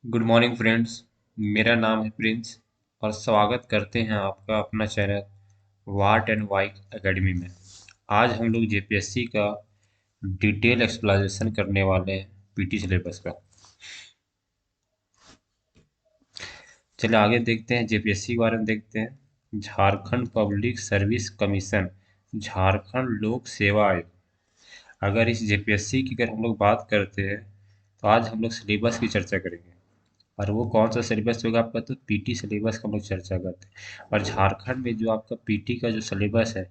Good morning friends. मेरा नाम है प्रिंस और स्वागत करते हैं आपका अपना चैनल वाट एंड वाइक एकेडमी में। आज हम लोग जेपीएससी का डिटेल एक्सप्लेनेशन करने वाले हैं पीटी सिलेबस का। चलिए आगे देखते हैं, जेपीएससी के बारे में देखते हैं। Jharkhand public service commission, Jharkhand लोक सेवा आयोग। अगर इस जेपीएससी की अगर हम लोग बात करते हैं तो आज हम लोग सिलेबस की चर्चा करेंगे। और वो कौन सा सिलेबस होगा आपका, तो पीटी सिलेबस का हम लोग चर्चा करते हैं। और झारखंड में जो आपका पीटी का जो सिलेबस है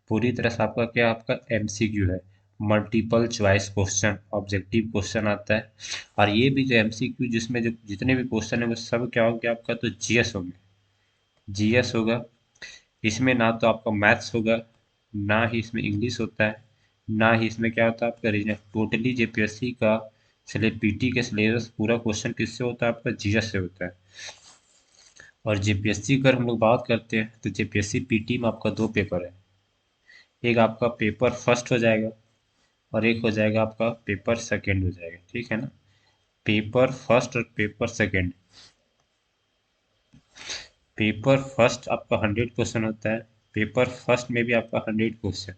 पूरी तरह से आपका क्या, आपका एमसीक्यू है, multiple choice question, objective question आता है। और ये भी जो एमसीक्यू जिसमें जो जितने भी क्वेश्चन है वो सब क्या होंगे आपका, तो जीएस होंगे, जीएस होगा। इसमें ना तो आपका मैथ्स होगा, ना ही इसमें इंग्लिश होता है, ना ही इसमें क्या होता है आपका रीजन। टोटली जेपीएससी का पीटी के सिलेबस पूरा क्वेश्चन किससे होता है, आपका जीएस से होता है। और जेपीएससी की अगर हम लोग बात करते हैं तो जेपीएससी पीटी में आपका दो पेपर है। एक आपका पेपर फर्स्ट हो जाएगा और एक हो जाएगा आपका पेपर सेकंड हो जाएगा, ठीक है ना। पेपर फर्स्ट और पेपर सेकंड। पेपर फर्स्ट आपका 100 क्वेश्चन होता है, पेपर फर्स्ट में भी आपका 100 क्वेश्चन,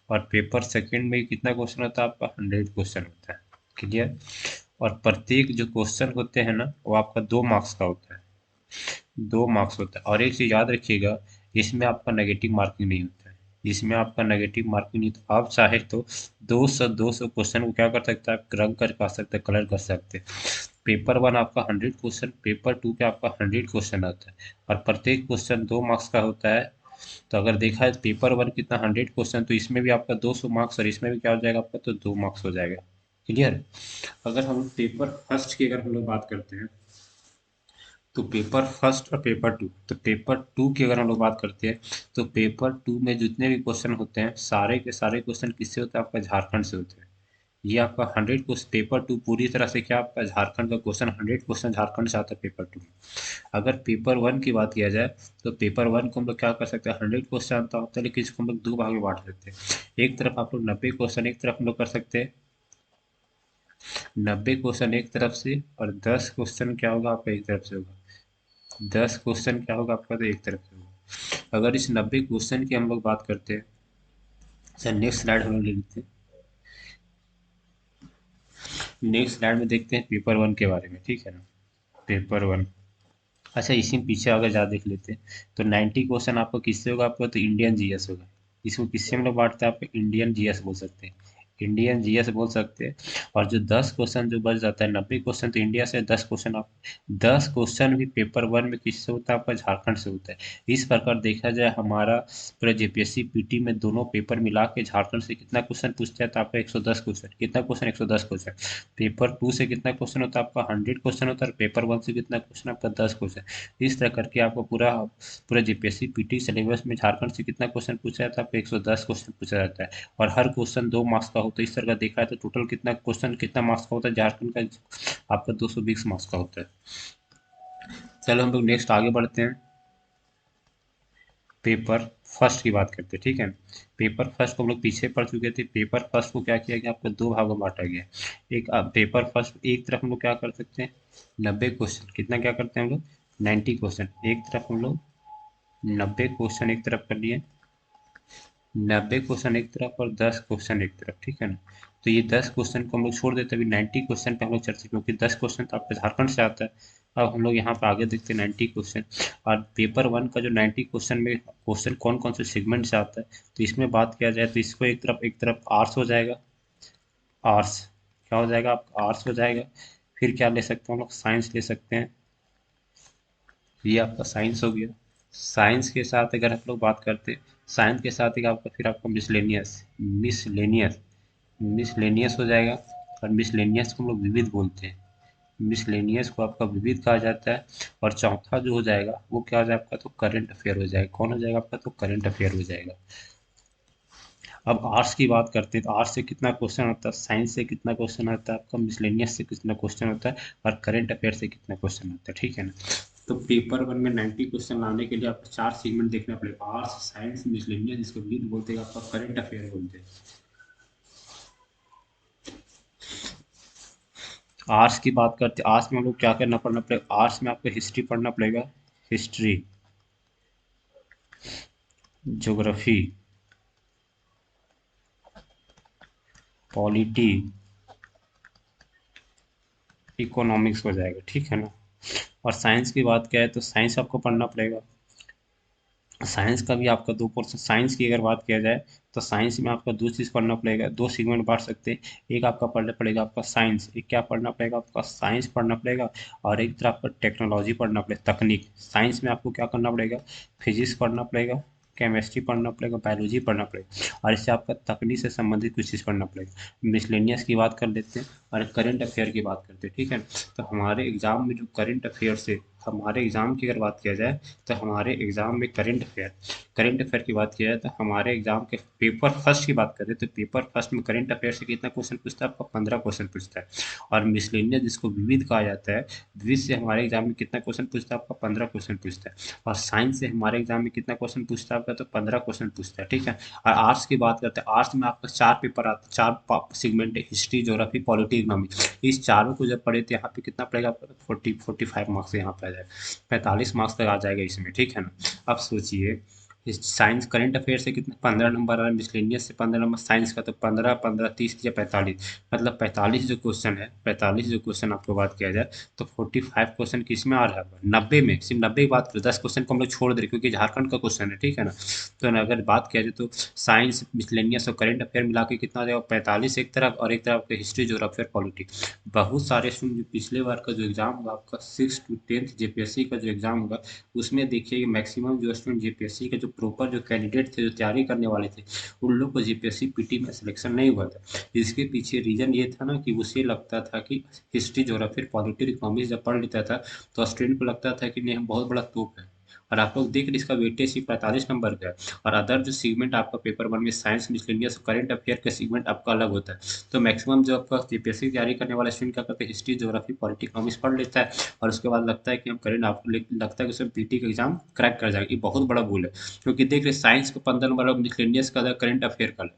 और पेपर सेकंड में कितना क्वेश्चन होता है आपका, 100 क्वेश्चन होता है। क्लियर। और प्रत्येक जो क्वेश्चन होते हैं ना वो आपका 2 मार्क्स का होता है, 2 मार्क्स होता है। और एक चीज़ याद रखिएगा, इसमें आपका नेगेटिव मार्किंग नहीं होता है, इसमें आपका नेगेटिव मार्किंग नहीं। तो आप चाहे तो 200 क्वेश्चन को क्या कर सकते हैं, आप रंग कर पा सकते हैं, कलर कर सकते हैं। पेपर वन आपका 100 क्वेश्चन, पेपर टू पे आपका 100 क्वेश्चन आता है, और प्रत्येक क्वेश्चन 2 मार्क्स का होता है। तो अगर देखा है पेपर वन कितना 100 क्वेश्चन, तो इसमें भी आपका 200 मार्क्स, और इसमें भी क्या हो जाएगा आपका, तो 2 मार्क्स हो जाएगा। क्लियर। अगर हम पेपर फर्स्ट की अगर हम लोग बात करते हैं तो पेपर फर्स्ट और पेपर टू, तो पेपर टू की अगर हम लोग बात करते हैं तो पेपर टू में जितने भी क्वेश्चन होते हैं सारे के सारे क्वेश्चन किससे होते हैं, आपका झारखंड से होते हैं। ये आपका 100 क्वेश्चन पेपर टू पूरी तरह से क्या, आपका झारखंड का क्वेश्चन, 100 क्वेश्चन झारखंड से आता है पेपर टू में। अगर पेपर वन की बात किया जाए तो पेपर वन को हम लोग क्या कर सकते हैं, 100 क्वेश्चन आता होता है, लेकिन इसको हम लोग दो भाग में बांट सकते हैं। एक तरफ आप लोग 90 क्वेश्चन एक तरफ हम लोग कर सकते हैं, 90 क्वेश्चन एक तरफ से, और 10 क्वेश्चन क्या होगा आपका एक तरफ से होगा। 10 क्वेश्चन क्या होगा आपका, तो एक तरफ से होगा। अगर इस 90 क्वेश्चन की हम लोग बात करते हैं, सर नेक्स्ट स्लाइड हम लोग ले लेते हैं। नेक्स्ट स्लाइड में देखते हैं पेपर वन के बारे में, ठीक है ना। पेपर वन, अच्छा इसी में पीछे अगर ज़्यादा देख लेते हैं तो 90 क्वेश्चन आपको किससे होगा, आपको तो इंडियन जीएस होगा। इसको किससे हम लोग बांटते हैं, आपको इंडियन जीएस बोल सकते हैं, इंडियन जीएस बोल सकते हैं। और जो 10 क्वेश्चन जो बच जाता है, 90 क्वेश्चन तो इंडिया से, 10 क्वेश्चन आप, 10 क्वेश्चन भी पेपर वन में किससे होता है, आपका झारखंड से होता है। इस प्रकार देखा जाए हमारा पूरा जेपीएससी पीटी में दोनों पेपर मिला के झारखंड से कितना क्वेश्चन पूछता है, तो आपका 110 क्वेश्चन, कितना क्वेश्चन, 110 क्वेश्चन। पेपर टू से कितना क्वेश्चन होता है आपका, 100 क्वेश्चन होता है, और पेपर वन से कितना क्वेश्चन आपका, 10 क्वेश्चन। इस तरह करके आपको पूरा पूरा जेपीएससी पीटी सिलेबस में झारखंड से कितना क्वेश्चन पूछा जाता है, आपको 110 क्वेश्चन पूछा जाता है। और हर क्वेश्चन 2 मार्क्स का होता है। इस तरह का देखा है तो टोटल कितना क्वेश्चन कितना मार्क्स का होता है झारखंड का, आपका 220 मार्क्स का होता है। चलो हम लोग नेक्स्ट आगे बढ़ते हैं, पेपर फर्स्ट की बात करते हैं, ठीक है। पेपर फर्स्ट को हम लोग पीछे पढ़ चुके थे। पेपर फर्स्ट को क्या किया गया, आपको दो भागों में बांटा गया। एक पेपर फर्स्ट एक तरफ हम लोग क्या कर सकते हैं, 90 क्वेश्चन, कितना क्या करते हैं हम लोग, 90 क्वेश्चन एक तरफ हम लोग, 90 क्वेश्चन एक तरफ कर लिए, 90 क्वेश्चन एक तरफ और 10 क्वेश्चन एक तरफ, ठीक है ना। तो ये 10 क्वेश्चन को हम लोग छोड़ देते हैं, अभी 90 क्वेश्चन पे हम लोग चर्चा, क्योंकि 10 क्वेश्चन तो आपके झारखंड से आता है। अब हम लोग यहाँ पे आगे देखते हैं 90 क्वेश्चन। और पेपर वन का जो 90 क्वेश्चन में क्वेश्चन कौन कौन से सेगमेंट से आता है, तो इसमें बात किया जाए तो इसको एक तरफ आर्ट्स हो जाएगा, आर्ट्स क्या हो जाएगा, आप आर्ट्स हो जाएगा। फिर क्या ले सकते हैं हम लोग, साइंस ले सकते हैं, ये आपका साइंस हो गया। साइंस के साथ अगर हम लोग बात करते हैं, साइंस के साथ ही आपका फिर आपका मिसलेनियस, मिसलेनियस मिसलेनियस हो जाएगा। और मिसलेनियस को हम लोग विविध बोलते हैं, मिसलेनियस को आपका विविध कहा जाता है। और चौथा जो हो जाएगा वो क्या हो जाएगा आपका, तो करंट अफेयर हो जाएगा। कौन हो जाएगा आपका, तो करंट अफेयर हो जाएगा। अब आर्ट्स की बात करते हैं तो आर्ट्स से कितना क्वेश्चन आता है, साइंस से कितना क्वेश्चन आता है आपका, मिसलेनियस से कितना क्वेश्चन होता है, और करंट अफेयर से कितना क्वेश्चन आता है, ठीक है ना। तो पेपर वन में 90 क्वेश्चन लाने के लिए आपको 4 सेगमेंट देखना पड़ेगा, आर्ट्स साइंस मिसलेनियस, जिसको विद बोलते हैं, आपका करंट अफेयर बोलते हैं। आर्ट्स की बात करते हैं, आर्ट्स में हम लोग क्या करना पड़ना पड़ेगा, आर्ट्स में आपको हिस्ट्री पढ़ना पड़ेगा, हिस्ट्री, ज्योग्राफी, पॉलिटी, इकोनॉमिक्स हो जाएगा, ठीक है ना। और साइंस की बात क्या है, तो साइंस आपको पढ़ना पड़ेगा। साइंस का भी आपका दो पोर्शन, साइंस की अगर बात किया जाए तो साइंस में आपका दो चीज़ पढ़ना पड़ेगा, दो सेगमेंट बांट सकते हैं। एक आपका पढ़ना पड़ेगा आपका साइंस, एक क्या पढ़ना पड़ेगा आपका साइंस पढ़ना पड़ेगा, और एक तरह आपका टेक्नोलॉजी पढ़ना पड़ेगा, तकनीक। साइंस में आपको क्या करना पड़ेगा, फिजिक्स पढ़ना पड़ेगा, केमिस्ट्री पढ़ना पड़ेगा, बायोलॉजी पढ़ना पड़ेगा, और इससे आपका तकनीक से संबंधित कुछ चीज़ पढ़ना पड़ेगा। मिसलेनियस की बात कर लेते हैं और करंट अफेयर की बात करते हैं, ठीक है। तो हमारे एग्जाम में जो करंट अफेयर से, हमारे एग्जाम की अगर बात किया जाए तो हमारे एग्जाम में करंट अफेयर की बात किया जाए तो हमारे एग्जाम के पेपर फर्स्ट की बात करें तो पेपर फर्स्ट में करंट अफेयर से कितना क्वेश्चन पूछता है, आपका 15 क्वेश्चन पूछता है। और मिसलेनियस जिसको विविध कहा जाता है, विविध से हमारे एग्जाम में कितना क्वेश्चन पूछता है, आपका 15 क्वेश्चन पूछता है। और साइंस से हमारे एग्जाम में कितना क्वेश्चन पूछता है आपका, तो 15 क्वेश्चन पूछता है, ठीक है। और आर्ट्स की बात करते हैं, आर्ट्स में आपका चार पेपर आते हैं, चार सेगमेंट है, हिस्ट्री, ज्योग्राफी, पॉलिटी, इकोनॉमी। इस चारों को जब पढ़े तो यहाँ पे कितना पड़ेगा आपका, 45 मार्क्स यहाँ पे आ जाएगा, 45 मार्क्स तक आ जाएगा इसमें, ठीक है ना। अब सोचिए, साइंस करंट अफेयर से कितने 15 नंबर आ रहा है, मिसलेनियस से 15 नंबर, साइंस का तो 15 15 30 या 45, मतलब 45 जो क्वेश्चन है, 45 जो क्वेश्चन आपको बात किया जाए तो 45 क्वेश्चन किस में आ रहा है, 90 में, सिर्फ 90 की बात करें, 10 क्वेश्चन को हम लोग छोड़ दे रहे क्योंकि झारखंड का क्वेश्चन है, ठीक है ना। तो अगर बात किया जाए तो साइंस, मिसलेनियस और करंट अफेयर मिला के कितना आ जाएगा, 45 एक तरफ, और एक तरफ हिस्ट्री, ज्योग्राफी और पॉलिटी। बहुत सारे स्टूडेंट जो पिछले बार का जो एग्जाम होगा आपका 6 to 10 जेपीएससी का जो एग्जाम होगा, उसमें देखिए मैक्सिमम जो स्टूडेंट जेपीएससी के जो प्रॉपर जो कैंडिडेट थे, जो तैयारी करने वाले थे, उन लोग को जेपीएससी पीटी में सिलेक्शन नहीं हुआ था। इसके पीछे रीजन ये था ना कि उसे लगता था कि हिस्ट्री, ज्योग्राफी, पॉलिटी, इकोनॉमिक्स जब पढ़ लेता था तो स्टूडेंट को लगता था कि नहीं हम बहुत बड़ा तोप है। और आप लोग देख रहे इसका वेटेज सिर्फ 45 नंबर का है। और अदर जो सीगमेंट आपका पेपर वन में साइंस, मिसलेनियस, करंट अफेयर का सीगमेंट आपका अलग होता है। तो मैक्सिमम जो आपका जेपीएससी की तैयारी करने वाला स्टूडेंट क्या करते हैं, हिस्ट्री, ज्योग्राफी, पॉलिटी, इकोनॉमिक्स पढ़ लेता है, और उसके बाद लगता है कि हम करेंट, आपको लगता है कि उसमें पीटी का एग्जाम क्रैक कर जाएगा। ये बहुत बड़ा भूल है, क्योंकि देख रहे साइंस का 15 नंबर और मिसलेनियस का करंट अफेयर का,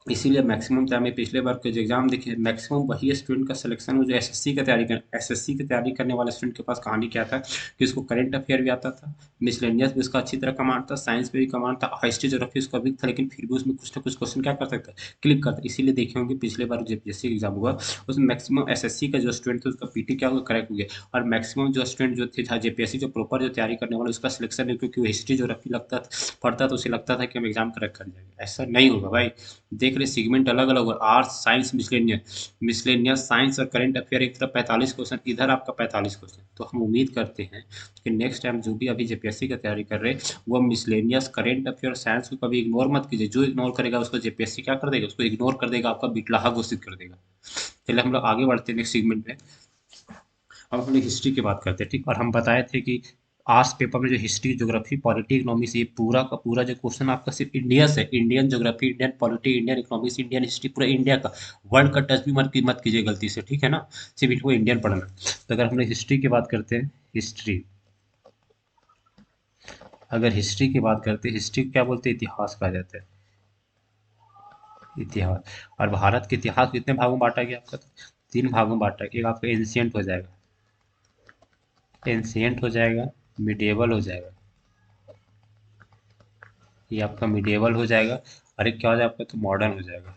इसीलिए मैक्सिमम टाइम में पिछले बार के जो एग्जाम देखिए, मैक्सिमम वही स्टूडेंट का सिलेक्शन हो जो एसएससी की तैयारी कर, एसएससी की तैयारी करने वाले स्टूडेंट के पास कहानी क्या था कि उसको करंट अफेयर भी आता था, मिसलेनियस भी उसका अच्छी तरह कमांड था, साइंस में भी कमांड था, हिस्ट्री ज्योग्राफी उसका भी था, लेकिन फिर भी उसमें कुछ ना कुछ क्वेश्चन क्या कर सकता है, क्लिक करता। इसीलिए देखे होंगे पिछले बार जेपीएससी एग्जाम हुआ, उसमें मैक्सिमम एसएससी का जो स्टूडेंट था उसका पीटी क्या हुआ, करेक्ट हो गया। और मैक्सिमम जो स्टूडेंट जो थे जेपीएससी जो प्रॉपर जो तैयारी करने वाला उसका सिलेक्शन नहीं, क्योंकि वो हिस्ट्री ज्योग्राफी लगता था, पढ़ता तो उसे लगता था कि हम एग्जाम क्रैक कर जाएंगे। ऐसा नहीं होगा भाई, देख रहे सेगमेंट अलग अलग और arts, science, miscellaneous, miscellaneous science और करंट अफेयर एक तरफ 45 क्वेश्चन, इधर आपका 45 क्वेश्चन। तो हम उम्मीद करते हैं कि नेक्स्ट टाइम जो भी अभी जेपीएससी की तैयारी कर रहे हैं वो मिसलेनियस, करंट अफेयर, साइंस को कभी इग्नोर मत कीजिए। जो इग्नोर करेगा उसको जेपीएससी क्या कर देगा, उसको इग्नोर कर देगा, आपका बिटलाहा घोषित कर देगा। चलिए हम लोग आगे बढ़ते हैं नेक्स्ट सेगमेंट में। अब हम लोग हिस्ट्री की बात करते हैं, ठीक। और हम बताए थे कि आज पेपर में जो हिस्ट्री, ज्योग्राफी, पॉलिटी, इकोनॉमिक्स, ये पूरा का पूरा जो क्वेश्चन आपका सिर्फ इंडिया से, Indian geography, Indian polity, Indian economics, Indian history, पूरा इंडिया का, वर्ल्ड का टच भी मत कीजिए गलती से, ठीक है ना। सिर्फ इनको इंडियन पढ़ना। तो अगर हम लोग हिस्ट्री की बात करते हैं, हिस्ट्री, अगर हिस्ट्री की बात करते हैं, हिस्ट्री क्या बोलते हैं, इतिहास कहा जाता है, इतिहास। और भारत के इतिहास कितने भागों में बांटा गया आपका, तो 3 भागों में बांटा गया। एक आपका एंशियंट हो जाएगा, एंशियंट हो जाएगा, मिडिएवल हो जाएगा, ये आपका मिडिएवल हो जाएगा। और एक क्या हो जाएगा आपका, तो मॉडर्न हो जाएगा,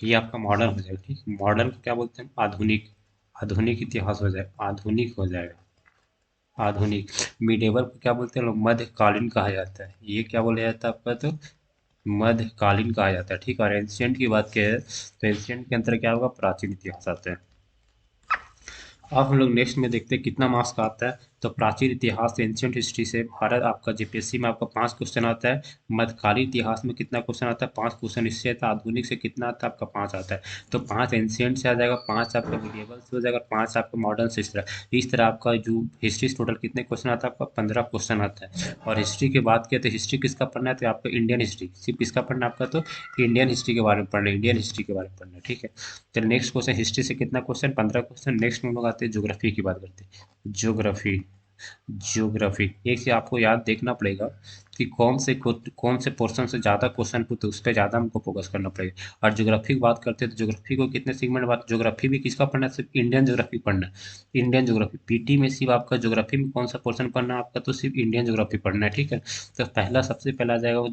ये आपका मॉडर्न हो जाएगा, ठीक। मॉडर्न को क्या बोलते हैं, आधुनिक, आधुनिक इतिहास हो जाएगा, आधुनिक हो जाएगा, आधुनिक। मिडिएवल को क्या बोलते हैं लोग, मध्यकालीन कहा जाता है, ये क्या बोला जाता है आपका, तो मध्यकालीन कहा जाता है, ठीक। और एंशियंट की बात किया है तो एंशियंट के अंदर क्या होगा, प्राचीन इतिहास आता है। अब हम लोग नेक्स्ट में देखते हैं कितना मार्क्स का आता है। तो प्राचीन इतिहास, एंशियंट हिस्ट्री से भारत आपका जेपीएससी में आपका 5 क्वेश्चन आता है। मध्यकालीन इतिहास में कितना क्वेश्चन आता है, 5 क्वेश्चन इससे आता है। आधुनिक से कितना आता है आपका, 5 आता है। तो 5 एंशियंट से आ जाएगा, 5 आपका मिडिएवल से हो जाएगा, 5 आपका मॉडर्न से। इस तरह आपका जो हिस्ट्री से टोटल कितने क्वेश्चन आता है आपका, 15 क्वेश्चन आता है। और हिस्ट्री की बात किया तो हिस्ट्री किसका पढ़ना है, तो आपका इंडियन हिस्ट्री, सिर्फ किसका पढ़ना है आपका, तो इंडियन हिस्ट्री के बारे में पढ़ना है, इंडियन हिस्ट्री के बारे में पढ़ना है, ठीक है। चलिए नेक्स्ट क्वेश्चन, हिस्ट्री से कितना क्वेश्चन, 15 क्वेश्चन। नेक्स्ट में हम लोग आते हैं ज्योग्राफी की बात करते हैं, ज्योग्राफी। ज्योग्राफी, एक से आपको याद देखना पड़ेगा कि कौन से पोर्शन से ज़्यादा क्वेश्चन पूछते उस पर ज़्यादा हमको फोकस करना पड़ेगा। और ज्योग्राफी की बात करते हैं तो ज्योग्राफी को कितने सेगमेंट बात, ज्योग्राफी भी किसका पढ़ना है, सिर्फ इंडियन ज्योग्राफी पढ़ना है। इंडियन ज्योग्राफी पीटी में सिर्फ आपका ज्योग्राफी में कौन सा पोर्शन पढ़ना है आपका, तो सिर्फ इंडियन ज्योग्राफी पढ़ना है, ठीक है। तो पहला सबसे पहला आ जाएगा वो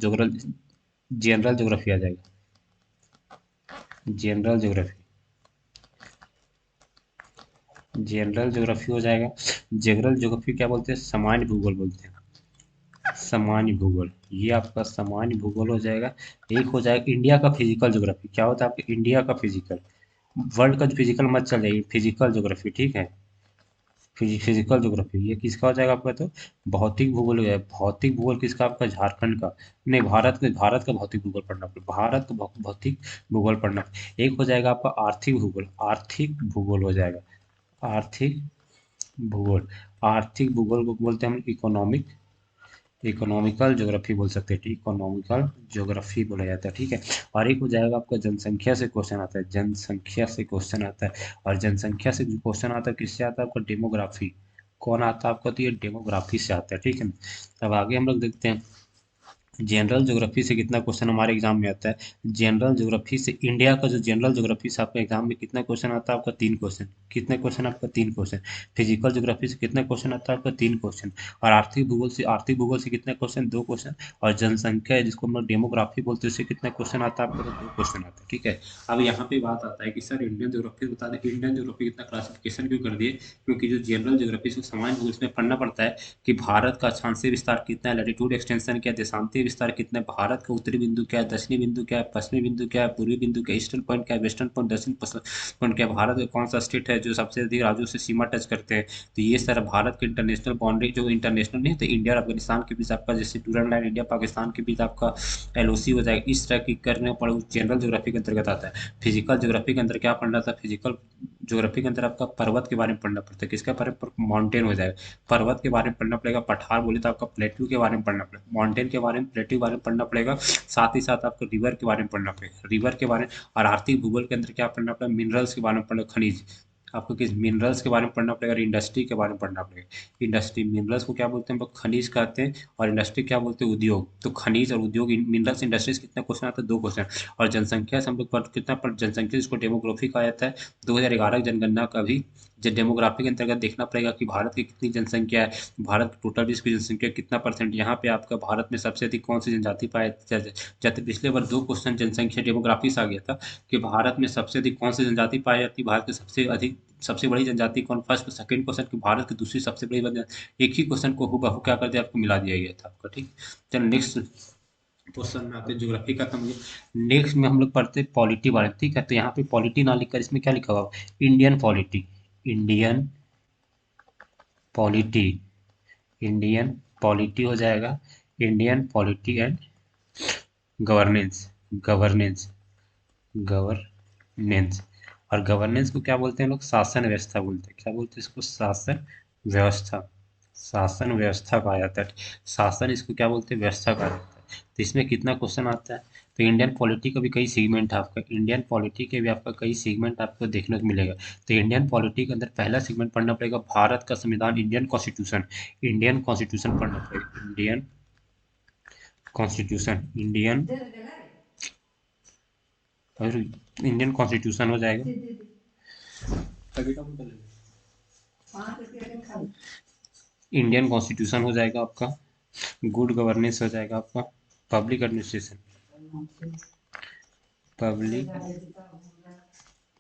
जनरल ज्योग्राफी आ जाएगा, जनरल ज्योग्राफी, जनरल ज्योग्राफी हो जाएगा। जनरल ज्योग्राफी क्या बोलते हैं, सामान्य भूगोल बोलते हैं, सामान्य भूगोल, ये आपका सामान्य भूगोल हो जाएगा। एक हो जाएगा इंडिया का फिजिकल ज्योग्राफी, क्या होता है आपके इंडिया का फिजिकल, वर्ल्ड का जो फिजिकल मत चल जाइए, फिजिकल ज्योग्राफी, ठीक है। फिजिकल ज्योग्राफी ये किसका हो जाएगा आपका, तो भौतिक भूगोल हो जाएगा। भौतिक भूगोल किसका आपका, झारखंड का, नहीं भारत का भौतिक भूगोल पढ़ना पड़ेगा, भारत का भौतिक भूगोल पढ़ना। एक हो जाएगा आपका आर्थिक भूगोल, आर्थिक भूगोल हो जाएगा, आर्थिक भूगोल, आर्थिक भूगोल को बोलते हैं हम इकोनॉमिक, इकोनॉमिकल ज्योग्राफी बोल सकते हैं, इकोनॉमिकल ज्योग्राफी बोला जाता है, ठीक है। और एक हो जाएगा आपका जनसंख्या से क्वेश्चन आता है, जनसंख्या से क्वेश्चन आता है। और जनसंख्या से जो क्वेश्चन आता है किससे आता है आपका, डेमोग्राफी, कौन आता है आपका, तो ये डेमोग्राफी से आता है, ठीक है। अब आगे हम लोग देखते हैं जनरल ज्योग्राफी से कितना क्वेश्चन हमारे एग्जाम में आता है। जनरल ज्योग्राफी से इंडिया का जो जनरल ज्योग्राफी से आपका एग्जाम में कितना क्वेश्चन आता है आपका, 3 क्वेश्चन, कितने क्वेश्चन आपका, 3 क्वेश्चन। फिजिकल ज्योग्राफी से कितना क्वेश्चन आता है आपका, 3 क्वेश्चन। और आर्थिक भूगोल से कितने क्वेश्चन, 2 क्वेश्चन। और जनसंख्या है जिसको हम लोग डेमोग्राफी बोलते हैं, उससे कितना क्वेश्चन आता है आपका, तो 2 क्वेश्चन आता है, ठीक है। अब यहाँ पे बात आता है कि सर इंडियन ज्योग्राफी बता दें, इंडियन ज्योग्राफी कितना क्लासिफिकेशन क्यों कर दिए, क्योंकि जो जनरल ज्योग्राफी से सामान्य भूगोल में पढ़ना पड़ता है कि भारत का अक्षांशीय विस्तार कितना है, लैटिट्यूड एक्सटेंशन क्या है, देशांतीय विस्तार कितना है, भारत का उत्तरी बिंदु क्या है, दक्षिणी बिंदु क्या है, पश्चिमी बिंदु क्या है, पूर्वी बिंदु क्या है, ईस्टर्न पॉइंट क्या है, वेस्टर्न पॉइंट, दक्षिण पॉइंट क्या है, भारत का कौन सा स्टेट है जो सबसे अधिक राज्यों से सीमा टच करते हैं। तो ये सारा भारत के इंटरनेशनल बाउंड्री, जो इंटरनेशनल नहीं तो इंडिया और अफगानिस्तान के बीच आपका जैसे डूरन लाइन इंडिया पाकिस्तान के बीच आपका एलओसी हो जाएगा, इस तरह की करने पर जनरल ज्योग्राफी के अंतर्गत आता है। फिजिकल ज्योग्राफी के अंदर क्या पढ़ना था, फिजिकल ज्योग्राफी के अंदर आपका पर्वत के बारे में पढ़ना पड़ता है, किसका बारे में, माउंटेन हो जाएगा। पर्वत के बारे में पढ़ना पड़ेगा, पठार बोले तो आपका प्लेट्यू के बारे में पढ़ना पड़ेगा, माउंटेन के बारे में, प्लेट्यू के बारे में पढ़ना पड़ेगा। साथ ही साथ आपको रिवर के बारे में पढ़ना पड़ेगा, रिवर के बारे में। और आर्थिक भूगोल के अंदर क्या पढ़ना पड़ेगा, मिनरल्स के बारे में पढ़ना, खनिज, आपको किस मिनरल्स के बारे में पढ़ना पड़ेगा, और इंडस्ट्री के बारे में पढ़ना पड़ेगा। इंडस्ट्री, मिनरल्स को क्या बोलते हैं हम लोग, खनिज कहते हैं। और इंडस्ट्री क्या बोलते हैं, उद्योग। तो खनिज और उद्योग, मिनरल्स इंडस्ट्रीज कितने क्वेश्चन आते हैं, 2 क्वेश्चन। और जनसंख्या से हम लोग कितना जनसंख्या जिसको डेमोग्राफी कहा जाता है, 2011 की जनगणना का भी जो डेमोग्राफी के अंतर्गत देखना पड़ेगा कि भारत की कितनी जनसंख्या है, भारत की टोटल विश्व की जनसंख्या कितना परसेंट। यहाँ पे आपका भारत में सबसे अधिक कौन सी जनजाति पाई जाती, पिछले बार 2 क्वेश्चन जनसंख्या डेमोग्राफी से आ गया था कि भारत में सबसे अधिक कौन सी जनजाति पाई जाती है, भारत की सबसे बड़ी जनजाति कौन, फर्स्ट सेकंड क्वेश्चन की भारत की दूसरी सबसे बड़ी एक ही क्वेश्चन को हूबहू क्या कर दिया, आपको मिला दिया गया था आपका, ठीक। चलो नेक्स्ट क्वेश्चन में आते हैं, ज्योग्राफी का था मुझे। नेक्स्ट में हम लोग पढ़ते हैं पॉलिटी बारे में, ठीक है। तो यहाँ पे पॉलिटी ना लिखकर इसमें क्या लिखा हुआ, Indian polity, Indian polity, Indian polity हो जाएगा, Indian polity and governance, governance, governance. और गवर्नेंस को क्या बोलते हैं लोग, शासन व्यवस्था बोलते हैं, क्या बोलते हैं इसको, शासन व्यवस्था, शासन व्यवस्था कहा जाता है। शासन इसको क्या बोलते हैं, व्यवस्था कहा जाता है। तो इसमें कितना क्वेश्चन आता है, तो इंडियन पॉलिटी का भी कई सेगमेंट है आपका, इंडियन पॉलिटी के भी आपका कई सेगमेंट आपको देखने को मिलेगा। तो इंडियन पॉलिटी के अंदर पहला सेगमेंट पढ़ना पड़ेगा भारत का संविधान, इंडियन कॉन्स्टिट्यूशन, इंडियन कॉन्स्टिट्यूशन पढ़ना पड़ेगा, इंडियन कॉन्स्टिट्यूशन, इंडियन, और इंडियन कॉन्स्टिट्यूशन हो जाएगा। इंडियन कॉन्स्टिट्यूशन हो जाएगा आपका, गुड गवर्नेंस हो जाएगा आपका, public administration, public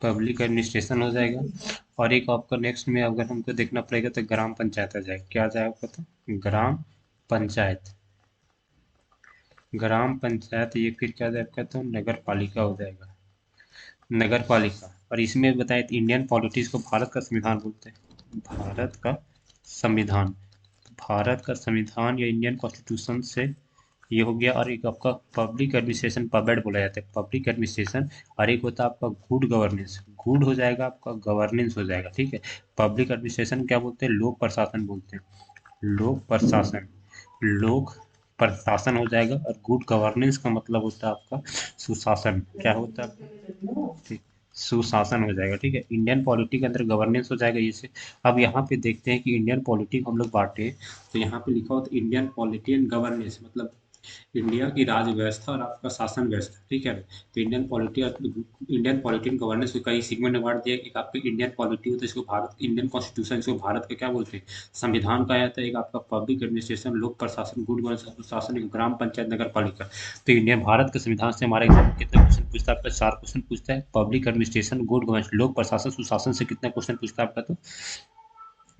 public administration हो जाएगा। और एक आपका नेक्स्ट में अगर हमको देखना पड़ेगा तो ग्राम पंचायत आ जाएगा, क्या आ जाएगा पता, ग्राम पंचायत, ग्राम पंचायत। ये फिर क्या जाएगा तो नगर पालिका हो जाएगा, नगर पालिका। और इसमें बताए इंडियन पॉलिटिक्स को भारत का संविधान बोलते हैं, भारत का संविधान, भारत का संविधान या इंडियन कॉन्स्टिट्यूशन से ये हो गया। और एक आपका पब्लिक एडमिनिस्ट्रेशन, पबेड बोला जाता है, पब्लिक एडमिनिस्ट्रेशन। और एक होता है आपका गुड गवर्नेंस, गुड हो जाएगा आपका, गवर्नेंस हो जाएगा, ठीक है। पब्लिक एडमिनिस्ट्रेशन क्या बोलते हैं, लोक प्रशासन बोलते हैं, लोक प्रशासन, लोक प्रशासन हो जाएगा। और गुड गवर्नेंस का मतलब होता है आपका सुशासन, क्या होता है आपका, ठीक, सुशासन हो जाएगा। ठीक है, इंडियन पॉलिटी के अंदर गवर्नेंस हो जाएगा ये से। अब यहाँ पे देखते हैं कि इंडियन पॉलिटी को हम लोग बांटे, तो यहाँ पे लिखा हो तो इंडियन पॉलिटी एंड गवर्नेंस मतलब इंडिया की राज्य व्यवस्था और आपका शासन व्यवस्था। ठीक है, तो इंडियन पॉलिटी एंड गवर्नेंस को कई सेगमेंट में बांट दिया। एक आपकी इंडियन पॉलिटी होता है, इसको भारत इंडियन कॉन्स्टिट्यूशन, इसको भारत का क्या बोलते हैं, संविधान कहा जाता है। एक आपका पब्लिक एडमिनिस्ट्रेशन, लोक प्रशासन, गुड गवर्नेंस शासन, एक ग्राम पंचायत, नगर पालिका। तो इंडियन भारत के संविधान से हमारा एग्जाम कितने क्वेश्चन पूछता है आपका, 4 क्वेश्चन पूछता है। पब्लिक एडमिनिस्ट्रेशन, गुड गवर्नेंस, लोक प्रशासन, सुशासन से कितना क्वेश्चन पूछता है आपका, तो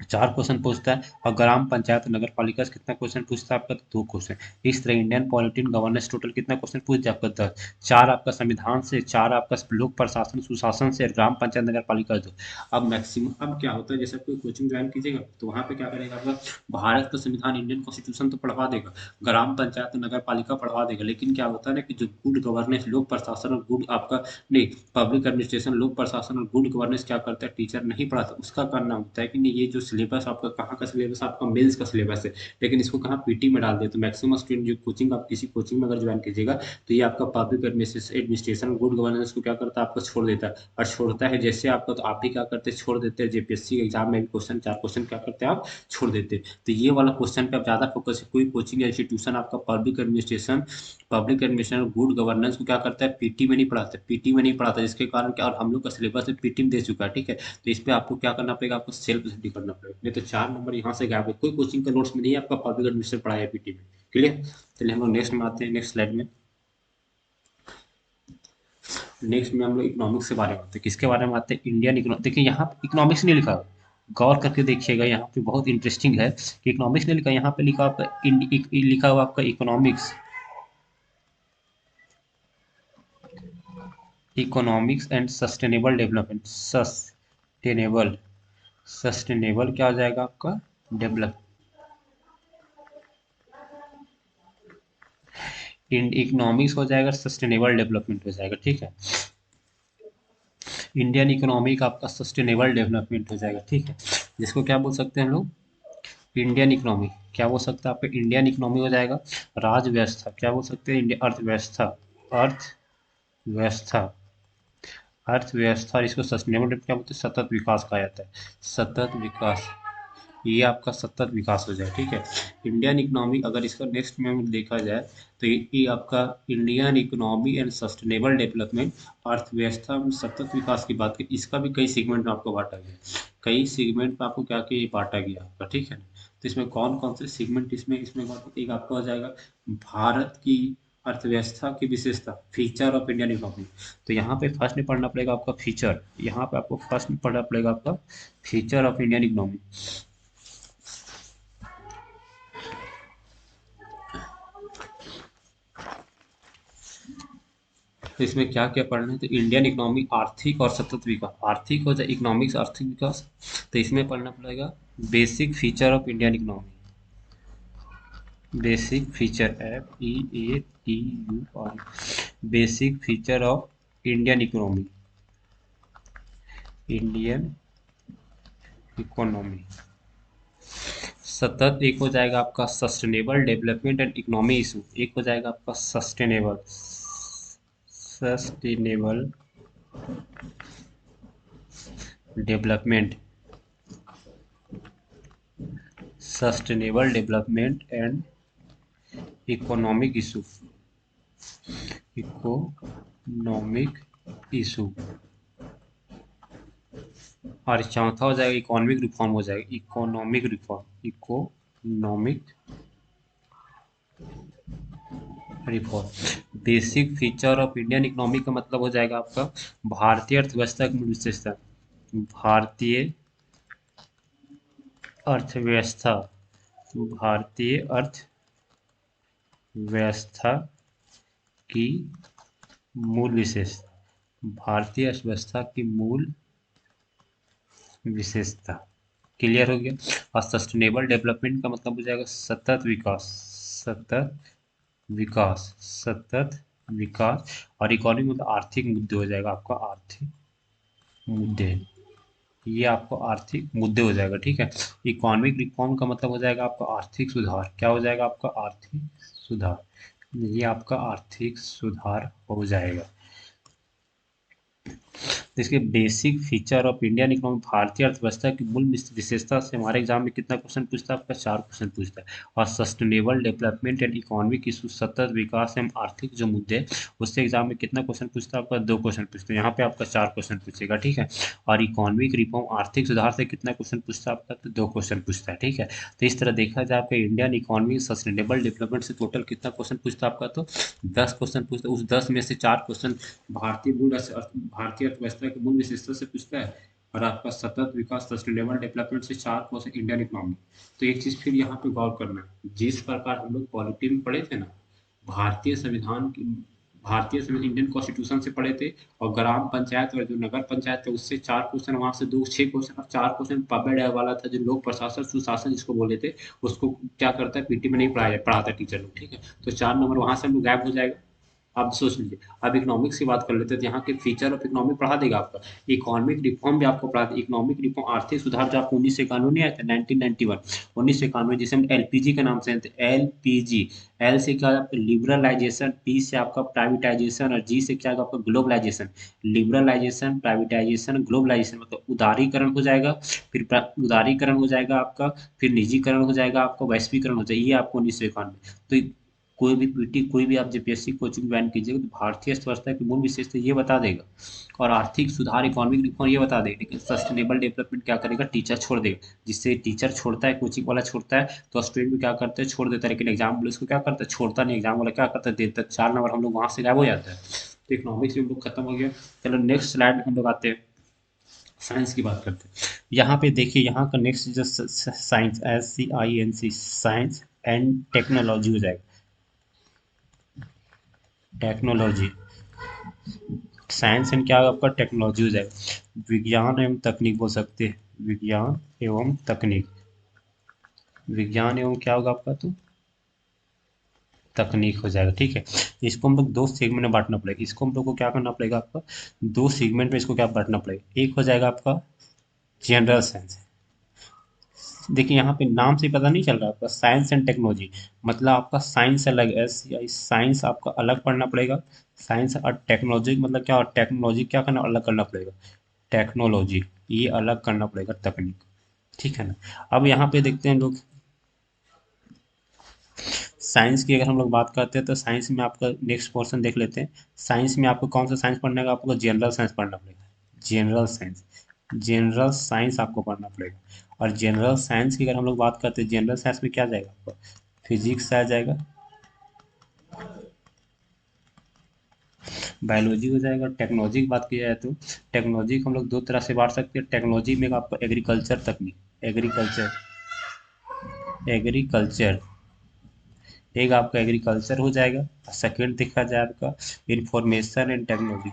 4 क्वेश्चन पूछता है। और ग्राम पंचायत नगर पालिका से कितना क्वेश्चन पूछता है आपका, तो 2 क्वेश्चन। इस तरह इंडियन पॉलिटी गवर्नेंस टोटल कितना क्वेश्चन पूछ जाए आपका, 10। 4 आपका संविधान से, 4 आपका लोक प्रशासन सुशासन से, ग्राम पंचायत नगर पालिका 2। अब मैक्सिमम अब क्या होता है, जैसे आप कोई कोचिंग ज्वाइन कीजिएगा तो वहाँ पे क्या करेगा आपका, भारत का संविधान इंडियन कॉन्स्टिट्यूशन तो पढ़वा देगा, ग्राम पंचायत नगर पालिका पढ़वा देगा, लेकिन क्या होता है ना कि जो गुड गवर्नेंस, लोक प्रशासन और गुड आपका नहीं, पब्लिक एडमिनिस्ट्रेशन, लोक प्रशासन और गुड गवर्नेंस क्या करता है, टीचर नहीं पढ़ाता। उसका करना होता है कि नहीं, ये जो सिलेबस आपका कहाँ का सिलेबस, आपका मेंस का सिलेबस है, लेकिन इसको कहाँ पीटी में डाल दिया। तो मैक्सिमम स्टूडेंट जो कोचिंग, आप किसी कोचिंग में अगर ज्वाइन कीजिएगा तो ये आपका पब्लिक एडमिनिस्ट्रेशन, गुड गवर्नेंस को क्या करता है, आपको छोड़ देता है। और छोड़ता है जैसे आपका, तो आप ही क्या करते हैं, छोड़ देते हैं। जेपीएससी एग्जाम में भी क्वेश्चन, 4 क्वेश्चन क्या करते हैं आप, छोड़ देते हैं। तो ये वाला क्वेश्चन पे आप ज्यादा फोकस है। कोई कोचिंग या इंस्टीट्यूशन आपका पब्लिक एडमिनिस्ट्रेशन और गुड गवर्नेंस को क्या करता है, पीटी में नहीं पढ़ाता, पीटी में नहीं पढ़ाता, जिसके कारण क्या, और हम लोग का सिलेबस पीटी में दे चुका है। ठीक है, तो इस पे आपको क्या करना पड़ेगा, आपको सेल्फ स्टडी करना पड़ेगा, नहीं तो 4 नंबर यहाँ से गया। कोई कोचिंग का नोट्स में नहीं है आपका पब्लिक एडमिनिस्ट्रेशन पढ़ाया है पीटी में। क्लियर। चलिए हम लोग नेक्स्ट में आते हैं, नेक्स्ट स्लाइड में। नेक्स्ट में हम लोग इकोनॉमिक्स के बारे में आते हैं। किसके बारे में आते हैं, इंडियन इकोनॉमिक्स। देखिए यहाँ पे इकोनॉमिक्स नहीं लिखा है, गौर करके देखिएगा, यहाँ पे बहुत इंटरेस्टिंग है कि इकोनॉमिक्स नहीं लिखा, यहाँ पे लिखा आपका लिखा हुआ आपका economics, economics and sustainable development. Sustainable, sustainable क्या हो जाएगा आपका, डेवलप। इकोनॉमिक्स हो जाएगा, सस्टेनेबल डेवलपमेंट हो जाएगा। ठीक है, इंडियन इकोनॉमी का आपका सस्टेनेबल डेवलपमेंट हो जाएगा। ठीक है, जिसको क्या बोल सकते हैं हम लोग, इंडियन इकोनॉमी। क्या बोल सकते हैं आपका, इंडियन इकोनॉमी हो जाएगा। राज व्यवस्था क्या बोल सकते हैं, इंडिया अर्थव्यवस्था, अर्थव्यवस्था, अर्थव्यवस्था। इसको सस्टेनेबल क्या बोलते हैं, सतत विकास कहा जाता है, सतत विकास। ये आपका सतत विकास हो जाए। ठीक है, इंडियन इकोनॉमी अगर इसका नेक्स्ट में देखा जाए तो ये आपका Indian economy and sustainable development, अर्थव्यवस्था में सतत विकास की बात की, इसका भी कई सेगमेंट में आपको बांटा गया है। कई सेगमेंट में आपको क्या किया, बांटा गया आपका। ठीक है, तो इसमें कौन कौन से सेगमेंट इसमें इसमें एक आपका हो जाएगा, भारत की अर्थव्यवस्था की विशेषता, फीचर ऑफ इंडियन इकोनॉमी। तो यहाँ पे फर्स्ट में पढ़ना पड़ेगा आपका फीचर, यहाँ पे आपको फर्स्ट में पढ़ना पड़ेगा आपका फीचर ऑफ इंडियन इकोनॉमी। तो इसमें क्या क्या पढ़ना है, तो इंडियन इकोनॉमी, आर्थिक और सतत विकास, आर्थिक हो जाए इकोनॉमिक्स, आर्थिक विकास। तो इसमें पढ़ना पड़ेगा basic feature of Indian economy, basic feature, FEATUR, basic feature of Indian economy, Indian economy. सतत एक हो जाएगा आपका sustainable development and economy issue, एक हो जाएगा आपका sustainable, sustainable development, sustainable development and economic issue, economic issue. और चौथा हो जाएगा इकोनॉमिक रिफॉर्म हो जाएगा, economic reform, economic reform. Basic feature of Indian economy का मतलब हो जाएगा आपका भारतीय अर्थव्यवस्था की विशेषता, भारतीय अर्थव्यवस्था, भारतीय अर्थव्यवस्था की मूल विशेषता, भारतीय अर्थव्यवस्था की मूल विशेषता। क्लियर हो गया। और सस्टेनेबल डेवलपमेंट का मतलब हो जाएगा सतत विकास, सतत विकास, सतत विकास। और इकोनॉमी मतलब आर्थिक मुद्दे हो जाएगा आपका, आर्थिक मुद्दे। ये आपको आर्थिक मुद्दे हो जाएगा। ठीक है, इकोनॉमिक रिफॉर्म का मतलब हो जाएगा आपका आर्थिक सुधार, क्या हो जाएगा आपका आर्थिक सुधार, ये आपका आर्थिक सुधार हो जाएगा। तो इसके basic feature of Indian economy, भारतीय अर्थव्यवस्था की मूल विशेषता से हमारे एग्जाम में कितना क्वेश्चन पूछता है आपका? 4 क्वेश्चन पूछता है। और sustainable development and economic issue, सतत विकास एवं आर्थिक जो मुद्दे हैं, उससे एग्जाम में कितना क्वेश्चन पूछता है आपका? 2 क्वेश्चन पूछते हैं। यहाँ पे आपका 4 क्वेश्चन पूछेगा, ठीक है। और इकोनॉमिक रिफॉर्म, आर्थिक सुधार से कितना क्वेश्चन पूछता है आपका? तो 2 क्वेश्चन पूछता है, ठीक है। तो इस तरह देखा जाए आपका इंडियन इकोनॉमी सस्टेनेबल डेवलपमेंट से टोटल कितना क्वेश्चन पूछता है आपका? तो 10 क्वेश्चन पूछता है। उस 10 में से 4 क्वेश्चन भारतीय अर्थव्यवस्था की मूल विशेषता से पूछता है, और आपका सतत विकास सस्टेनेबल डेवलपमेंट से 4 क्वेश्चन इंडियन इकोनॉमी। तो एक चीज फिर यहाँ पे गौर करना है, जिस प्रकार हम लोग पॉलिटी में पढ़े थे ना, भारतीय संविधान की भारतीय संविधान इंडियन कॉन्स्टिट्यूशन से पढ़े थे, और ग्राम पंचायत और जो नगर पंचायत थे उससे 4 क्वेश्चन, वहां से 6 क्वेश्चन, और 4 क्वेश्चन पब्लिक वाला था जो लोक प्रशासन सुशासन जिसको बोले थे, उसको क्या करता है पीटी में नहीं पढ़ाता टीचर लोग, ठीक है। तो 4 नंबर वहां से हम लोग गायब हो जाएगा। आप सोच लीजिए। अब इकोनॉमिक्स की बात कर लेते हैं, तो यहाँ के फीचर ऑफ इकोनॉमिक पढ़ा देगा आपका। इकोनॉमिक रिफॉर्म भी आपको पढ़ा देगा। इकोनॉमिक रिफॉर्म आर्थिक सुधार जो आपको 1991 नहीं आया था, 1991, 1991, जिसे हम एलपीजी के नाम से जानते हैं, एलपीजी। एल से क्या आपका? लिबरलाइजेशन, पी से आपका प्राइवेटाइजेशन, और जी से क्या होगा आपका? ग्लोबलाइजेशन। लिबरलाइजेशन, प्राइवेटाइजेशन, ग्लोबलाइजेशन, मतलब उदारीकरण हो जाएगा, फिर उदारीकरण हो जाएगा आपका, फिर निजीकरण हो जाएगा आपका, वैश्वीकरण हो जाएगा, ये आपको 1991। तो कोई भी पीटी, कोई भी आप जेपीएससी कोचिंग ज्वाइन कीजिएगा तो भारतीय अर्थव्यवस्था की मूल विशेषता ये बता देगा, और आर्थिक सुधार इकोनॉमिक रिफॉर्म ये बता देगा। लेकिन सस्टेनेबल डेवलपमेंट क्या करेगा? टीचर छोड़ देगा। जिससे टीचर छोड़ता है, कोचिंग वाला छोड़ता है, तो स्टूडेंट भी क्या करते हैं? छोड़ देता है। लेकिन एग्जाम वाले इसको क्या करता है? छोड़ता नहीं। एग्जाम वाला क्या करता है? देता है। 4 नंबर हम लोग वहां से गायब हो जाता है। तो इकोनॉमिक्स भी हम लोग खत्म हो गया। चलो नेक्स्ट स्लाइड में हम लोग आते हैं, साइंस की बात करते हैं। यहाँ पे देखिए, यहाँ का नेक्स्ट जो science, SCINC, science and technology हो जाएगा। टेक्नोलॉजी, साइंस एंड क्या होगा आपका? टेक्नोलॉजी हो जाएगा। विज्ञान एवं तकनीक बोल सकते हैं, विज्ञान एवं तकनीक। विज्ञान एवं क्या होगा आपका? तो तकनीक हो जाएगा, ठीक है। इसको हम लोग 2 सेगमेंट में बांटना पड़ेगा। इसको हम लोग को क्या करना पड़ेगा आपका? 2 सेगमेंट में इसको क्या बांटना पड़ेगा? एक हो जाएगा आपका जनरल साइंस। देखिए यहाँ पे नाम से पता नहीं चल रहा आपका, साइंस एंड टेक्नोलॉजी, मतलब आपका साइंस अलग है, साइंस आपका अलग पढ़ना पड़ेगा। साइंस और टेक्नोलॉजी मतलब क्या? और टेक्नोलॉजी क्या करना? अलग करना पड़ेगा। टेक्नोलॉजी ये अलग करना पड़ेगा तकनीक, ठीक है ना। अब यहाँ पे देखते हैं हम लोग साइंस की, अगर हम लोग बात करते हैं तो साइंस में आपका नेक्स्ट पोर्शन देख लेते हैं। साइंस में आपको कौन सा साइंस पढ़ने का? आपको जनरल साइंस पढ़ना पड़ेगा। जनरल साइंस, जनरल साइंस आपको पढ़ना पड़ेगा। और जनरल साइंस की अगर हम लोग बात करते हैं, जनरल साइंस में क्या जाएगा आपका? फिजिक्स आ जाएगा, बायोलॉजी हो जाएगा। टेक्नोलॉजी की बात की जाए तो टेक्नोलॉजी को हम लोग 2 तरह से बांट सकते हैं। टेक्नोलॉजी में आपका एग्रीकल्चर तकनीक, एग्रीकल्चर, एग्रीकल्चर, एक आपका एग्रीकल्चर हो जाएगा। सेकंड देखा जाए आपका information and technology,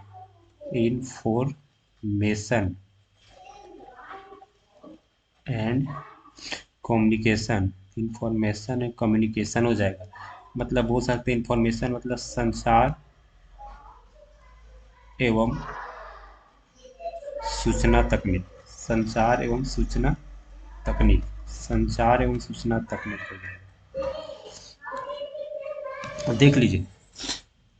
information and communication, information and communication हो जाएगा। मतलब बोल सकते हैं इंफॉर्मेशन मतलब संचार एवं सूचना तकनीक, संचार एवं सूचना तकनीक, संचार एवं सूचना तकनीक हो जाएगा। अब देख लीजिए,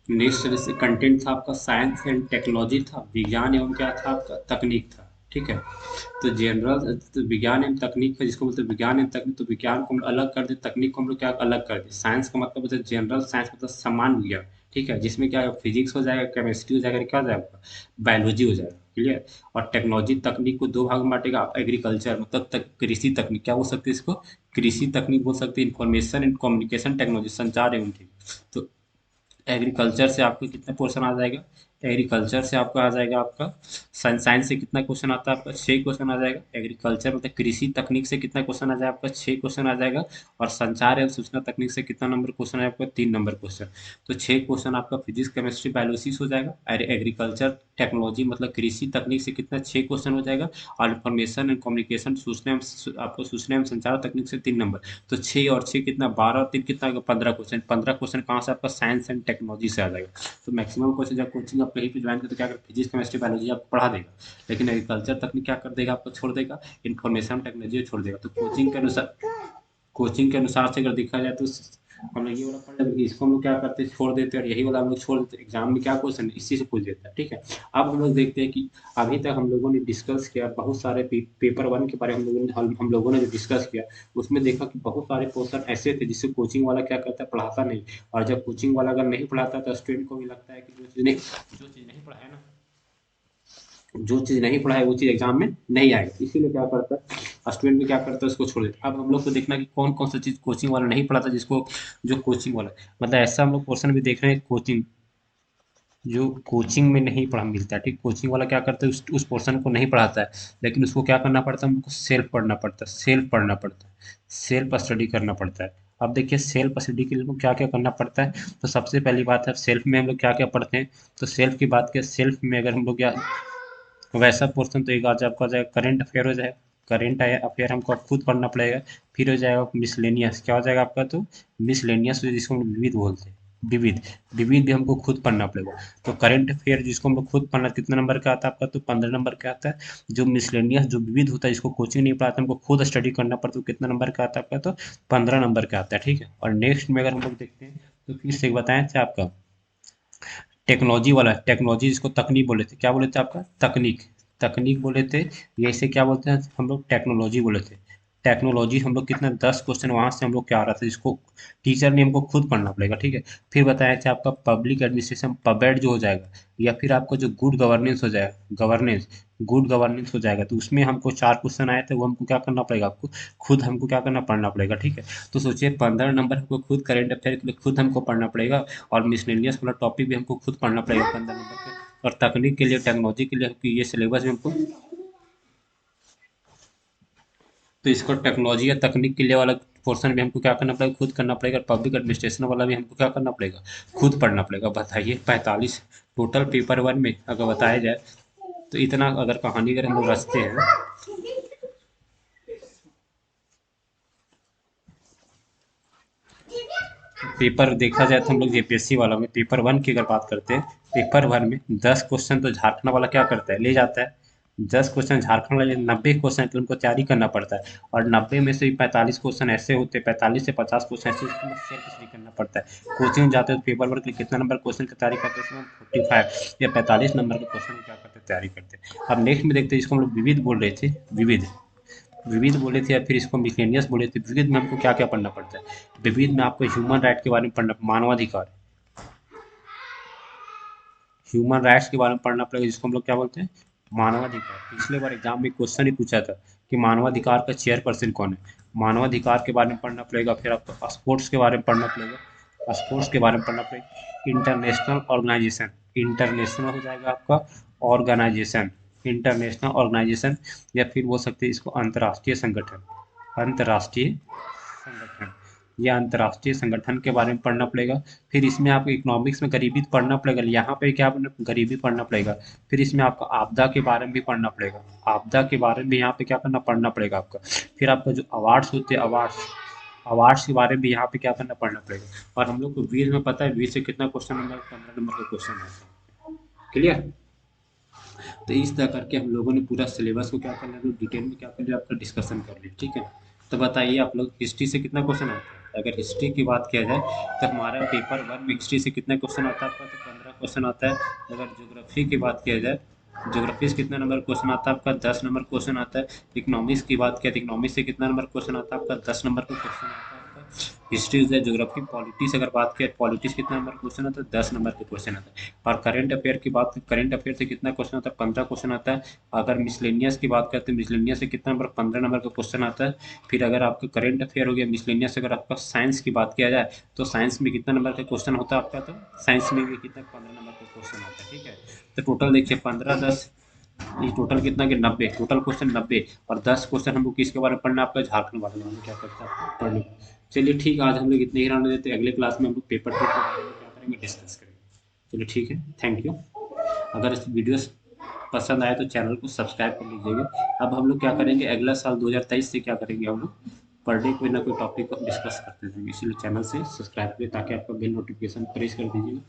नेक्स्ट जैसे कंटेंट था आपका साइंस एंड टेक्नोलॉजी था, विज्ञान एवं क्या था आपका? तकनीक था, ठीक है। तो जनरल तो विज्ञान एवं तकनीक है, जिसको बोलते हैं विज्ञान एवं तकनीक, तो विज्ञान को हम अलग कर दे, तकनीक को हम लोग क्या अलग कर दे। साइंस का मतलब होता है जनरल साइंस, मतलब सामान्य विज्ञान, ठीक है, जिसमें क्या फिजिक्स हो जाएगा, केमिस्ट्री हो जाएगा, क्या हो जाएगा? बायोलॉजी हो जाएगा, क्लियर। और टेक्नोलॉजी तकनीक को 2 भाग में बांटेगा। एग्रीकल्चर मतलब कृषि तकनीक, क्या बोल सकते हैं इसको? कृषि तकनीक बोल सकते हैं। इंफॉर्मेशन एंड कम्युनिकेशन टेक्नोलॉजी, संचार एवं, ठीक। तो एग्रीकल्चर से आपको कितना पोर्शन आ जाएगा? एग्रीकल्चर से आपका आ जाएगा आपका साइंस से कितना क्वेश्चन आता है आपका? 6 क्वेश्चन आ जाएगा। एग्रीकल्चर मतलब कृषि तकनीक से कितना क्वेश्चन आ जाएगा आपका? 6 क्वेश्चन आ जाएगा। और संचार एवं सूचना तकनीक से कितना नंबर क्वेश्चन है आपका? 3 नंबर क्वेश्चन। तो 6 क्वेश्चन आपका फिजिक्स केमिस्ट्री बायोलॉजी हो जाएगा। और एग्रीकल्चर टेक्नोलॉजी मतलब कृषि तकनीक से कितना? 6 क्वेश्चन हो जाएगा। और इंफॉर्मेशन एंड कम्युनिकेशन आपको सूचना एवं संचार तकनीक से 3 नंबर। तो 6 और 6 कितना? 12 और 3 कितना? 15 क्वेश्चन। 15 क्वेश्चन कहाँ से? आपका साइंस एंड टेक्नोलॉजी से आ जाएगा। तो मैक्सिमम क्वेश्चन जब कोचिंग आप कहीं पे ज्वाइन करते तो क्या कर फिजिक्स केमिस्ट्री बायोलॉजी आपको पढ़ा देगा। लेकिन एग्रीकल्चर तकनीक क्या कर देगा? आपको छोड़ देगा। इन्फॉर्मेशन टेक्नोलॉजी छोड़ देगा। तो कोचिंग के अनुसार से अगर देखा जाए तो हम लोग ये वाला पढ़ लेंगे, इसको हम लोग क्या करते हैं छोड़ देते हैं, और यही वाला हम लोग छोड़ देते हैं, एग्जाम में क्या क्वेश्चन इसी से पूछ देता है, ठीक है। अब हम लोग देखते हैं कि अभी तक हम लोगों ने डिस्कस किया बहुत सारे पेपर वन के बारे में हम लोगों ने जो डिस्कस किया, उसमें देखा कि बहुत सारे क्वेश्चन ऐसे थे जिससे कोचिंग वाला क्या करता है, पढ़ाता नहीं। और जब कोचिंग वाला अगर नहीं पढ़ाता तो स्टूडेंट को भी लगता है कि जो चीज़ नहीं पढ़ाया ना, जो चीज़ नहीं पढ़ाई वो चीज़ एग्जाम में नहीं आएगी, इसीलिए क्या करता है स्टूडेंट भी क्या करता है उसको छोड़ देता है। अब हम लोग को देखना कि कौन कौन सा चीज़ कोचिंग वाला नहीं पढ़ाता, जिसको जो कोचिंग वाला, मतलब ऐसा हम लोग क्वेश्चन भी देख रहे हैं, कोचिंग जो कोचिंग में नहीं पढ़ा मिलता है, ठीक, कोचिंग वाला क्या करता है उस पोर्शन को नहीं पढ़ाता है, लेकिन उसको क्या करना पड़ता है, हमको सेल्फ पढ़ना पड़ता है, सेल्फ पढ़ना पड़ता है, सेल्फ स्टडी करना पड़ता है। अब देखिए सेल्फ स्टडी के लिए हमको क्या क्या करना पड़ता है। तो सबसे पहली बात है सेल्फ में हम लोग क्या क्या पढ़ते हैं। तो सेल्फ की बात करें, सेल्फ में अगर हम लोग क्या, वैसा पोर्शन तो एक आज आपका हो जाएगा करंट अफेयर हो जाएगा, करंट अफेयर हमको खुद पढ़ना पड़ेगा। फिर हो जाएगा मिसलेनियस, क्या हो जाएगा आपका, तो मिसलेनियस जिसको हम लोग विविध बोलते हैं, विविध, विविध भी हमको खुद पढ़ना पड़ेगा। तो करंट अफेयर जिसको हम लोग खुद पढ़ना, कितना नंबर का आता है आपका, तो 15 नंबर का आता है। जो मिसलेनियस जो विविध होता है, जिसको कोचिंग नहीं पढ़ाता, हमको खुद स्टडी करना पड़ता है, तो कितना नंबर का आता है आपका, तो 15 नंबर का आता है, ठीक है। और नेक्स्ट में अगर हम लोग देखते हैं, तो फिर से बताएं थे आपका टेक्नोलॉजी वाला, टेक्नोलॉजी जिसको तकनीक बोले थे, क्या बोले थे आपका, तकनीक, तकनीक बोले थे। ये इसे क्या बोलते हैं हम लोग, टेक्नोलॉजी बोले थे। टेक्नोलॉजी हम लोग कितना 10 क्वेश्चन वहां से हम लोग क्या आ रहा था, जिसको टीचर ने हमको खुद पढ़ना पड़ेगा, ठीक है। फिर बताया था आपका पब्लिक एडमिनिस्ट्रेशन पबेड जो हो जाएगा, या फिर आपका जो गुड गवर्नेंस हो जाएगा, गवर्नेंस, गुड गवर्नेंस हो जाएगा, तो उसमें हमको 4 क्वेश्चन आए थे, वो हमको क्या करना पड़ेगा, आपको खुद हमको क्या करना पढ़ना पड़ेगा, ठीक है। तो सोचिए 15 नंबर हमको खुद करेंट अफेयर के लिए खुद हमको पढ़ना पड़ेगा, और मिसलेनियस वाला टॉपिक भी हमको खुद पढ़ना पड़ेगा 15 नंबर के, और तकनीक के लिए, टेक्नोलॉजी के लिए हमको ये सिलेबस भी हमको, तो इसको टेक्नोलॉजी या तकनीक के लिए वाला पोर्शन भी हमको क्या करना पड़ेगा, खुद करना पड़ेगा। पब्लिक एडमिनिस्ट्रेशन वाला भी हमको क्या करना पड़ेगा, खुद पढ़ना पड़ेगा। बताइए 45 टोटल पेपर वन में अगर बताया जाए, तो इतना अगर कहानी अगर हम लोग रचते हैं, पेपर देखा जाए तो हम लोग जेपीएससी वाला में पेपर वन की अगर बात करते हैं, पेपर वन में 10 क्वेश्चन तो झारखंड वाला क्या करता है, ले जाता है। 10 क्वेश्चन झारखंड वाले, 90 क्वेश्चन तो उनको तैयारी करना पड़ता है। और 90 में से भी 45 क्वेश्चन ऐसे होते हैं, 45 से 50 क्वेश्चन ऐसे सेल्फ स्टडी करना पड़ता है। कोचिंग जाते हैं तो पेपर वर्क के लिए कितना नंबर क्वेश्चन की तैयारी करते हैं, उसमें 45 या 45 नंबर के क्वेश्चन की क्या करते हैं, तैयारी करते हैं। अब नेक्स्ट में देखते हैं, जिसको हम लोग विविध बोल रहे थे, विविध, विविध बोले थे, या फिर इसको मिसलेनियस बोले थे। विविध में हमको क्या क्या पढ़ना पड़ता है, विविध में आपको ह्यूमन राइट के बारे में पढ़ना, मानवाधिकार, ह्यूमन राइट्स के बारे में पढ़ना पड़ेगा, जिसको हम लोग क्या बोलते हैं, मानवाधिकार। पिछले बार एग्जाम में क्वेश्चन ही पूछा था कि मानवाधिकार का चेयरपर्सन कौन है, मानवाधिकार के बारे में पढ़ना पड़ेगा। फिर आपको स्पोर्ट्स के बारे में पढ़ना पड़ेगा, स्पोर्ट्स के बारे में पढ़ना पड़ेगा। इंटरनेशनल ऑर्गेनाइजेशन, इंटरनेशनल हो जाएगा आपका ऑर्गेनाइजेशन, इंटरनेशनल ऑर्गेनाइजेशन, या फिर बोल सकते हैं इसको अंतर्राष्ट्रीय संगठन, अंतर्राष्ट्रीय संगठन, या अंतर्राष्ट्रीय संगठन के बारे में पढ़ना पड़ेगा। फिर इसमें आपको इकोनॉमिक्स में गरीबी पढ़ना पड़ेगा, यहाँ पे क्या गरीबी पढ़ना पड़ेगा। फिर इसमें आपको आपदा के बारे में भी पढ़ना पड़ेगा, आपदा के बारे में यहाँ पे क्या करना पढ़ना पड़ेगा आपका। फिर आपका जो अवार्ड्स होते हैं, अवार्ड्स, अवार्ड्स के बारे में भी यहाँ पे क्या करना पढ़ना पड़ेगा। और हम लोग को वीर में पता है, वीर से कितना क्वेश्चन नंबर, 15 नंबर का क्वेश्चन है, क्लियर। तो इस तरह करके हम लोगों ने पूरा सिलेबस को क्या कर लिया, डिटेल में क्या कर लिया, आपका डिस्कशन कर लिया, ठीक है। तो बताइए आप लोग हिस्ट्री से कितना क्वेश्चन आता है। अगर हिस्ट्री की बात किया जाए, तो हमारा पेपर वन में हिस्ट्री से कितना क्वेश्चन आता है आपका, तो 15 क्वेश्चन आता है। अगर ज्योग्राफी की बात किया जाए, ज्योग्राफी से कितना नंबर क्वेश्चन आता है आपका, 10 नंबर क्वेश्चन आता है। इकोनॉमिक्स की बात किया तो इकोनॉमिक्स से कितना नंबर क्वेश्चन आता है आपका, 10 नंबर का क्वेश्चन आता है आपका। हिस्ट्री है, ज्योग्राफी, पॉलिटिक्स अगर बात किया, पॉलिटिक्स कितना नंबर क्वेश्चन आता है, 10 नंबर का क्वेश्चन आता है। और करंट अफेयर की बात, करंट अफेयर से कितना क्वेश्चन आता है, 15 क्वेश्चन आता है। अगर मिसलेनियस की बात करते हैं, मिसलेनियस से कितना नंबर, 15 नंबर का क्वेश्चन आता है। फिर अगर आपका करंट अफेयर हो गया, मिसलेनियस अगर आपका साइंस की बात किया जाए, तो साइंस में कितना नंबर का क्वेश्चन होता है आपका, तो साइंस में भी कितना 15 नंबर का क्वेश्चन आता है, ठीक है। तो टोटल देखिए 15 10, ये टोटल कितना के 90, टोटल क्वेश्चन 90। और 10 क्वेश्चन हमको किसके बारे में पढ़ना है, आपका झारखंड वाले में क्या करता है आपको पढ़ने। चलिए ठीक है, आज हम लोग इतने ही रहने देते हैं, अगले क्लास में हम लोग पेपर टू के बारे में क्या करेंगे, डिस्कस करेंगे। चलिए ठीक है, थैंक यू। अगर इस वीडियो पसंद आए तो चैनल को सब्सक्राइब कर लीजिएगा। अब हम लोग क्या करेंगे, अगला साल 2023 से क्या करेंगे, हम लोग पर डे कोई ना कोई टॉपिक को डिस्कस करते रहेंगे, इसीलिए चैनल से सब्सक्राइब करिए, ताकि आपका बेल नोटिफिकेशन प्रेस कर दीजिएगा।